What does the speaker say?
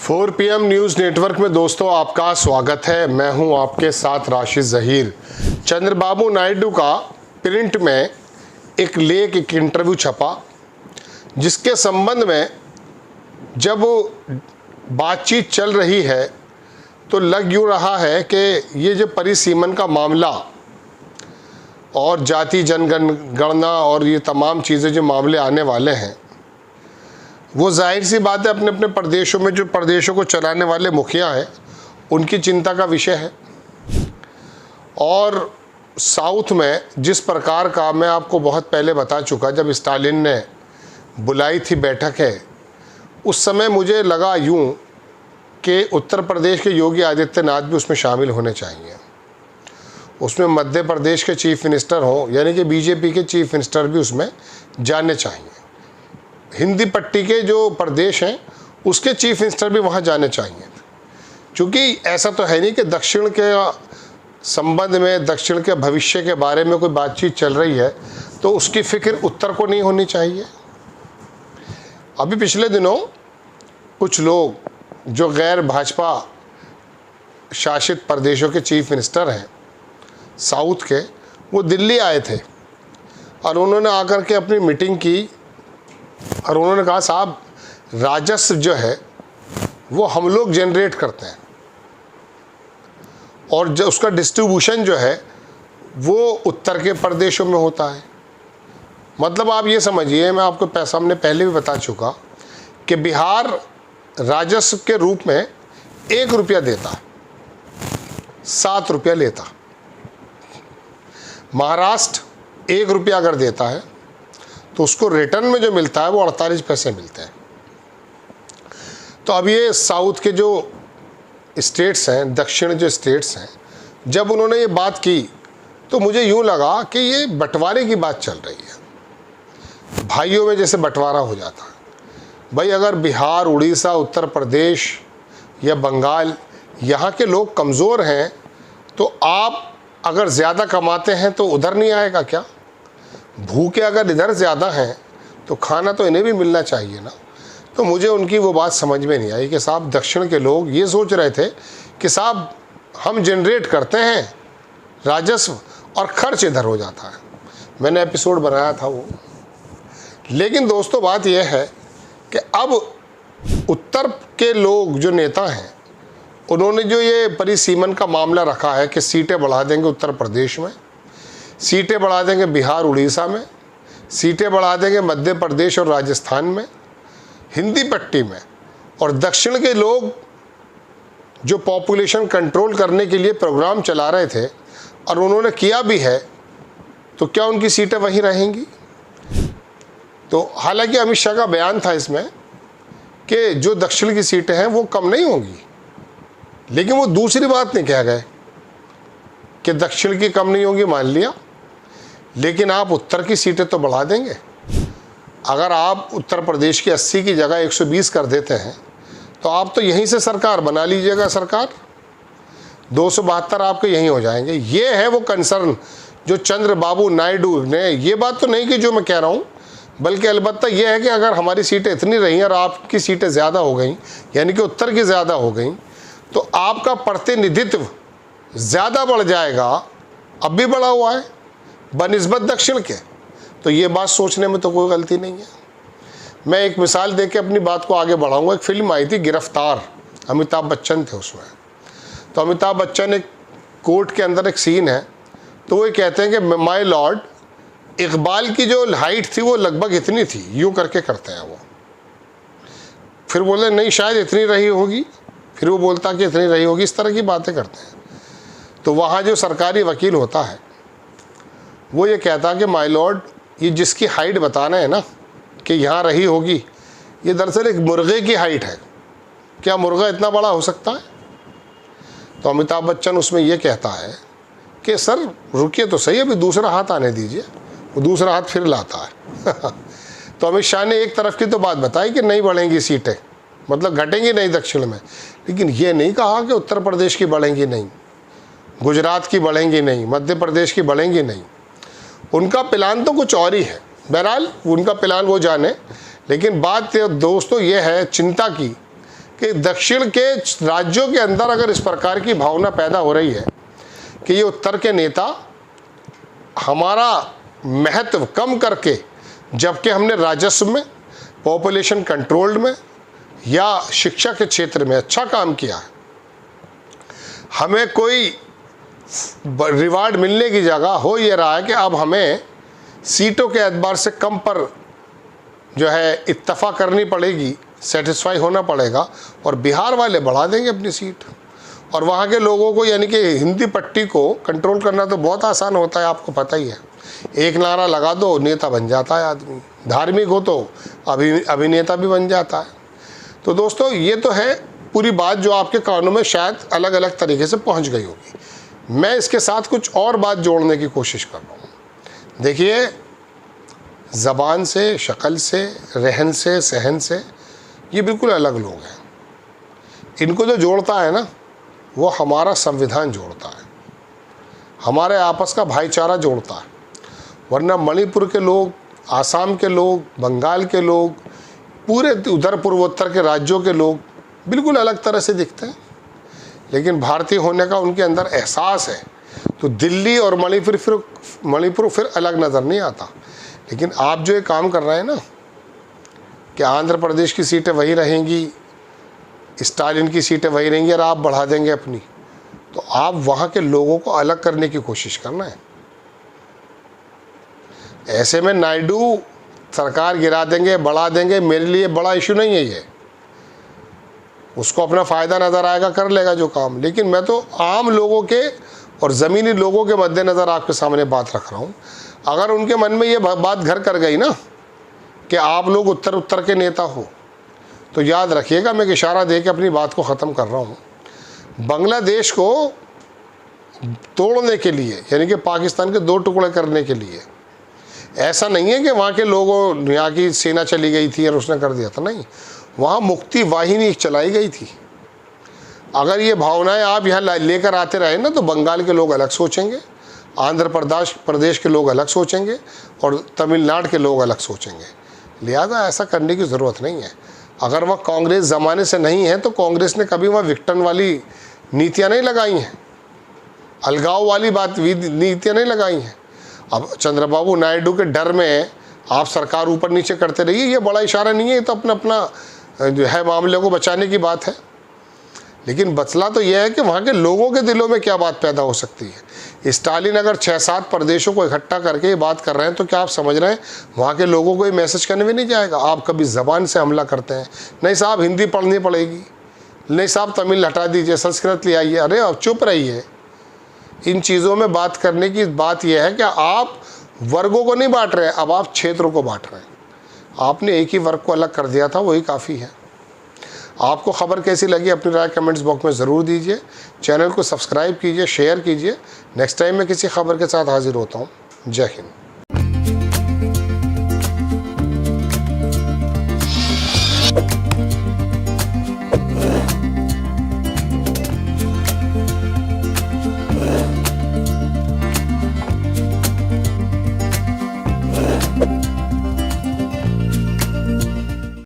4 PM news network में दोस्तों आपका स्वागत है। मैं हूं आपके साथ राशिद ज़हीर। चंद्रबाबू नायडू का प्रिंट में एक लेख, एक इंटरव्यू छपा, जिसके संबंध में जब बातचीत चल रही है तो लग यूँ रहा है कि ये जो परिसीमन का मामला और जाति जनगणना और ये तमाम चीज़ें जो मामले आने वाले हैं, वो जाहिर सी बात है अपने अपने प्रदेशों में जो प्रदेशों को चलाने वाले मुखिया हैं उनकी चिंता का विषय है। और साउथ में जिस प्रकार का मैं आपको बहुत पहले बता चुका, जब स्टालिन ने बुलाई थी बैठक है, उस समय मुझे लगा यूं कि उत्तर प्रदेश के योगी आदित्यनाथ भी उसमें शामिल होने चाहिए। उसमें मध्य प्रदेश के चीफ मिनिस्टर हों, यानी कि बीजेपी के चीफ मिनिस्टर भी उसमें जाने चाहिए। हिंदी पट्टी के जो प्रदेश हैं उसके चीफ मिनिस्टर भी वहाँ जाने चाहिए, क्योंकि ऐसा तो है नहीं कि दक्षिण के संबंध में, दक्षिण के भविष्य के बारे में कोई बातचीत चल रही है तो उसकी फिक्र उत्तर को नहीं होनी चाहिए। अभी पिछले दिनों कुछ लोग जो गैर भाजपा शासित प्रदेशों के चीफ मिनिस्टर हैं साउथ के, वो दिल्ली आए थे और उन्होंने आकर के अपनी मीटिंग की और उन्होंने कहा, साहब राजस्व जो है वो हम लोग जनरेट करते हैं और जो उसका डिस्ट्रीब्यूशन जो है वो उत्तर के प्रदेशों में होता है। मतलब आप ये समझिए, मैं आपको सामने पहले भी बता चुका कि बिहार राजस्व के रूप में 1 रुपया देता, 7 रुपया लेता। महाराष्ट्र 1 रुपया अगर देता है तो उसको रिटर्न में जो मिलता है वो 48 पैसे मिलते हैं। तो अब ये साउथ के जो स्टेट्स हैं, दक्षिण जो स्टेट्स हैं, जब उन्होंने ये बात की तो मुझे यूँ लगा कि ये बंटवारे की बात चल रही है, भाइयों में जैसे बंटवारा हो जाता है। भाई अगर बिहार, उड़ीसा, उत्तर प्रदेश या बंगाल, यहाँ के लोग कमज़ोर हैं तो आप अगर ज़्यादा कमाते हैं तो उधर नहीं आएगा क्या? भूखे अगर इधर ज़्यादा हैं तो खाना तो इन्हें भी मिलना चाहिए ना। तो मुझे उनकी वो बात समझ में नहीं आई कि साहब दक्षिण के लोग ये सोच रहे थे कि साहब हम जनरेट करते हैं राजस्व और खर्च इधर हो जाता है। मैंने एपिसोड बनाया था वो। लेकिन दोस्तों बात यह है कि अब उत्तर के लोग जो नेता हैं उन्होंने जो ये परिसीमन का मामला रखा है कि सीटें बढ़ा देंगे उत्तर प्रदेश में, सीटें बढ़ा देंगे बिहार उड़ीसा में, सीटें बढ़ा देंगे मध्य प्रदेश और राजस्थान में, हिंदी पट्टी में, और दक्षिण के लोग जो पॉपुलेशन कंट्रोल करने के लिए प्रोग्राम चला रहे थे और उन्होंने किया भी है, तो क्या उनकी सीटें वहीं रहेंगी? तो हालांकि अमित शाह का बयान था इसमें कि जो दक्षिण की सीटें हैं वो कम नहीं होंगी, लेकिन वो दूसरी बात नहीं कह गए कि दक्षिण की कम नहीं होंगी, मान लिया, लेकिन आप उत्तर की सीटें तो बढ़ा देंगे। अगर आप उत्तर प्रदेश की 80 की जगह 120 कर देते हैं तो आप तो यहीं से सरकार बना लीजिएगा। सरकार 272 आपके यहीं हो जाएंगे। ये है वो कंसर्न जो चंद्रबाबू नायडू ने, ये बात तो नहीं कि जो मैं कह रहा हूँ, बल्कि अलबत्ता ये है कि अगर हमारी सीटें इतनी रहीं और आपकी सीटें ज़्यादा हो गई, यानी कि उत्तर की ज़्यादा हो गई, तो आपका प्रतिनिधित्व ज़्यादा बढ़ जाएगा। अब भी बढ़ा हुआ है बनिस्बत दक्षिण के। तो ये बात सोचने में तो कोई गलती नहीं है। मैं एक मिसाल दे के अपनी बात को आगे बढ़ाऊंगा। एक फिल्म आई थी गिरफ्तार, अमिताभ बच्चन थे उसमें। तो अमिताभ बच्चन, एक कोर्ट के अंदर एक सीन है, तो वो कहते हैं कि माय लॉर्ड, इकबाल की जो हाइट थी वो लगभग इतनी थी, यूँ करके करते हैं वो। फिर बोले नहीं शायद इतनी रही होगी, फिर वो बोलता कि इतनी रही होगी, इस तरह की बातें करते हैं। तो वहाँ जो सरकारी वकील होता है वो ये कहता कि माय लॉर्ड, ये जिसकी हाइट बताना है ना कि यहाँ रही होगी, ये दरअसल एक मुर्गे की हाइट है। क्या मुर्गा इतना बड़ा हो सकता है? तो अमिताभ बच्चन उसमें ये कहता है कि सर रुकिए तो सही, अभी दूसरा हाथ आने दीजिए। वो दूसरा हाथ फिर लाता है तो अमित शाह ने एक तरफ की तो बात बताई कि नहीं बढ़ेंगी सीटें, मतलब घटेंगी नहीं दक्षिण में, लेकिन ये नहीं कहा कि उत्तर प्रदेश की बढ़ेंगी नहीं, गुजरात की बढ़ेंगी नहीं, मध्य प्रदेश की बढ़ेंगी नहीं। उनका प्लान तो कुछ और ही है। बहरहाल उनका प्लान वो जाने, लेकिन बात दोस्तों ये है चिंता की कि दक्षिण के राज्यों के अंदर अगर इस प्रकार की भावना पैदा हो रही है कि ये उत्तर के नेता हमारा महत्व कम करके, जबकि हमने राजस्व में, पॉपुलेशन कंट्रोल में या शिक्षा के क्षेत्र में अच्छा काम किया है, हमें कोई रिवार्ड मिलने की जगह हो ये रहा है कि अब हमें सीटों के एतबार से कम पर जो है इत्तफा करनी पड़ेगी, सेटिस्फाई होना पड़ेगा, और बिहार वाले बढ़ा देंगे अपनी सीट। और वहाँ के लोगों को, यानी कि हिंदी पट्टी को कंट्रोल करना तो बहुत आसान होता है, आपको पता ही है। एक नारा लगा दो, नेता बन जाता है आदमी। धार्मिक हो तो अभिनेता भी बन जाता है। तो दोस्तों, ये तो है पूरी बात जो आपके कानों में शायद अलग अलग तरीके से पहुँच गई होगी। मैं इसके साथ कुछ और बात जोड़ने की कोशिश कर रहा हूँ। देखिए, ज़बान से, शक्ल से, रहन से, सहन से ये बिल्कुल अलग लोग हैं। इनको जो जोड़ता है ना, वो हमारा संविधान जोड़ता है, हमारे आपस का भाईचारा जोड़ता है। वरना मणिपुर के लोग, आसाम के लोग, बंगाल के लोग, पूरे उधर पूर्वोत्तर के राज्यों के लोग बिल्कुल अलग तरह से दिखते हैं, लेकिन भारतीय होने का उनके अंदर एहसास है। तो दिल्ली और मणिपुर फिर अलग नज़र नहीं आता। लेकिन आप जो ये काम कर रहे हैं ना कि आंध्र प्रदेश की सीटें वही रहेंगी, स्टालिन की सीटें वही रहेंगी और आप बढ़ा देंगे अपनी, तो आप वहाँ के लोगों को अलग करने की कोशिश करना है। ऐसे में नायडू सरकार गिरा देंगे, बढ़ा देंगे, मेरे लिए बड़ा इशू नहीं है ये। उसको अपना फ़ायदा नज़र आएगा, कर लेगा जो काम। लेकिन मैं तो आम लोगों के और ज़मीनी लोगों के मद्देनज़र आपके सामने बात रख रहा हूँ। अगर उनके मन में ये बात घर कर गई ना कि आप लोग उत्तर के नेता हो, तो याद रखिएगा, मैं एक इशारा दे के अपनी बात को ख़त्म कर रहा हूँ। बांग्लादेश को तोड़ने के लिए, यानी कि पाकिस्तान के 2 टुकड़े करने के लिए, ऐसा नहीं है कि वहाँ के लोगों, यहाँ की सेना चली गई थी और उसने कर दिया था, नहीं। वहाँ मुक्ति वाहिनी चलाई गई थी। अगर ये भावनाएं आप यहाँ लेकर आते रहे ना, तो बंगाल के लोग अलग सोचेंगे, आंध्र प्रदेश के लोग अलग सोचेंगे और तमिलनाडु के लोग अलग सोचेंगे। लिहाजा ऐसा करने की ज़रूरत नहीं है। अगर वह कांग्रेस ज़माने से नहीं है, तो कांग्रेस ने कभी वह विघटन वाली नीतियाँ नहीं लगाई हैं, अलगाव वाली नीतियाँ नहीं लगाई हैं। अब चंद्रबाबू नायडू के डर में आप सरकार ऊपर नीचे करते रहिए, ये बड़ा इशारा नहीं है, ये तो अपना जो है मामले को बचाने की बात है। लेकिन बतला तो यह है कि वहाँ के लोगों के दिलों में क्या बात पैदा हो सकती है। स्टालिन अगर 6-7 प्रदेशों को इकट्ठा करके ये बात कर रहे हैं, तो क्या आप समझ रहे हैं वहाँ के लोगों को ये मैसेज करने में नहीं जाएगा? आप कभी ज़बान से हमला करते हैं, नहीं साहब हिंदी पढ़नी पड़ेगी, नहीं साहब तमिल हटा दीजिए, संस्कृत ले आइए। अरे अब चुप रहिए। इन चीज़ों में बात करने की बात यह है कि आप वर्गों को नहीं बांट रहे हैं, अब आप क्षेत्रों को बांट रहे हैं। आपने एक ही वर्ग को अलग कर दिया था, वही काफ़ी है। आपको खबर कैसी लगी अपनी राय कमेंट्स बॉक्स में ज़रूर दीजिए। चैनल को सब्सक्राइब कीजिए, शेयर कीजिए। नेक्स्ट टाइम मैं किसी खबर के साथ हाजिर होता हूँ। जय हिंद।